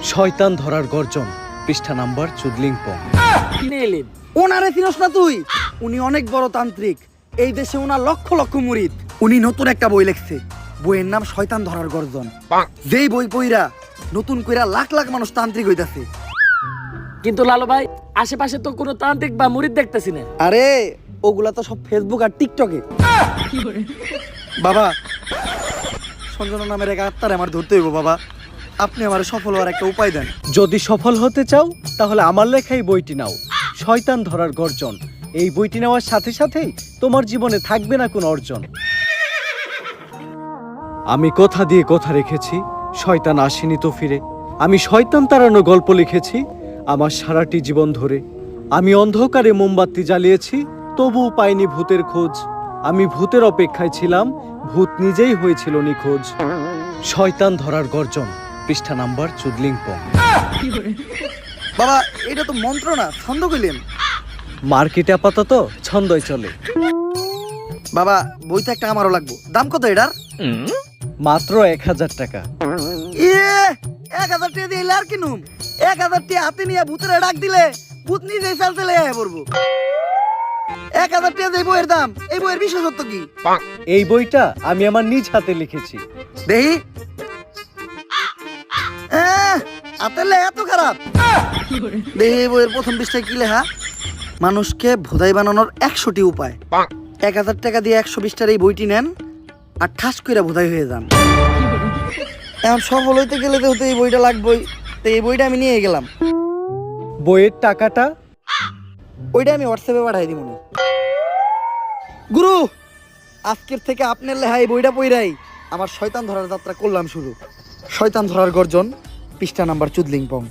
শয়তান ধরার গর্জন, পৃষ্ঠা নাম্বার চুদলিংপং। ওনারে চিনস না তুই? উনি অনেক বড় তান্ত্রিক, এই দেশে ওনার লক্ষ লক্ষ মুরিদ। উনি নতুন একটা বই লিখছে, বইয়ের নাম শয়তান ধরার গর্জন। যেই বই পইরা নতুন কইরা লাখ লাখ মানুষ তান্ত্রিক হইতাছে। কিন্তু লালু ভাই, আশেপাশে তো কোনো তান্ত্রিক বা মুরিদ দেখতেছি না। আরে ওগুলা তো সব ফেসবুক আর টিকটকে। বাবা, সঞ্জনা নামের এক আত্মারে আমার ধরতে হইব বাবা, আপনি আমার সফল হওয়ার একটা উপায় দেন। যদি সফল হতে চাও তাহলে আমার লেখাই বইটি নাও, শয়তান ধরার গর্জন। এই বইটি নেওয়ার সাথে সাথেই তোমার জীবনে থাকবে না কোনো অর্জন। আমি কথা দিয়ে কথা রেখেছি, শয়তান আসেনি তো ফিরে। আমি শয়তান তাড়ানো গল্প লিখেছি আমার সারাটি জীবন ধরে। আমি অন্ধকারে মোমবাতি জ্বালিয়েছি, তবুও পাইনি ভূতের খোঁজ। আমি ভূতের অপেক্ষায় ছিলাম, ভূত নিজেই হয়েছিল নিখোঁজ। শয়তান ধরার গর্জন, পৃষ্ঠা নাম্বার চুদলিংপং। বাবা, এটা তো মন্ত্র না, ছন্দ কইলেন। মার্কেটে আপাতত ছন্দই চলে। বাবা, বইটা একটা আমারও লাগবো, দাম কত এটার? মাত্র 1000 টাকা। 1000 টাকা দিয়ে আর কিনুম? 1000 টাকা হাতে নিয়ে ভূতের ডাক দিলে ভূত নিজেই চাল চলে আয় পড়বো। 1000 টাকা দিয়ে বইয়ের দাম, এই বইয়ের বিশেষত্ব কি? এই বইটা আমি আমার নিজ হাতে লিখেছি। দেহি হাতের লেখা এত খারাপ? দেহি বইয়ের প্রথম পৃষ্ঠায় কি লেখা? মানুষকে ভোদাই বানানোর 100টি উপায়। 1000 টাকা দিয়ে 120 টার এই বইটি নেন আর ঠাস কইরা ভোদাই হয়ে যান। এখন সফল হইতে গেলে তো এই বইটা লাগবেই, তো এই বইটা আমি নিয়ে গেলাম। বইয়ের টাকাটা? ওইটা আমি হোয়াটসঅ্যাপে পাঠাই দিব। গুরু, আজকের থেকে আপনার লেখা এই বইটা পইরাই আমার শয়তান ধরার যাত্রা করলাম শুরু। শয়তান ধরার গর্জন, পৃষ্ঠা নাম্বার চুদলিংপং।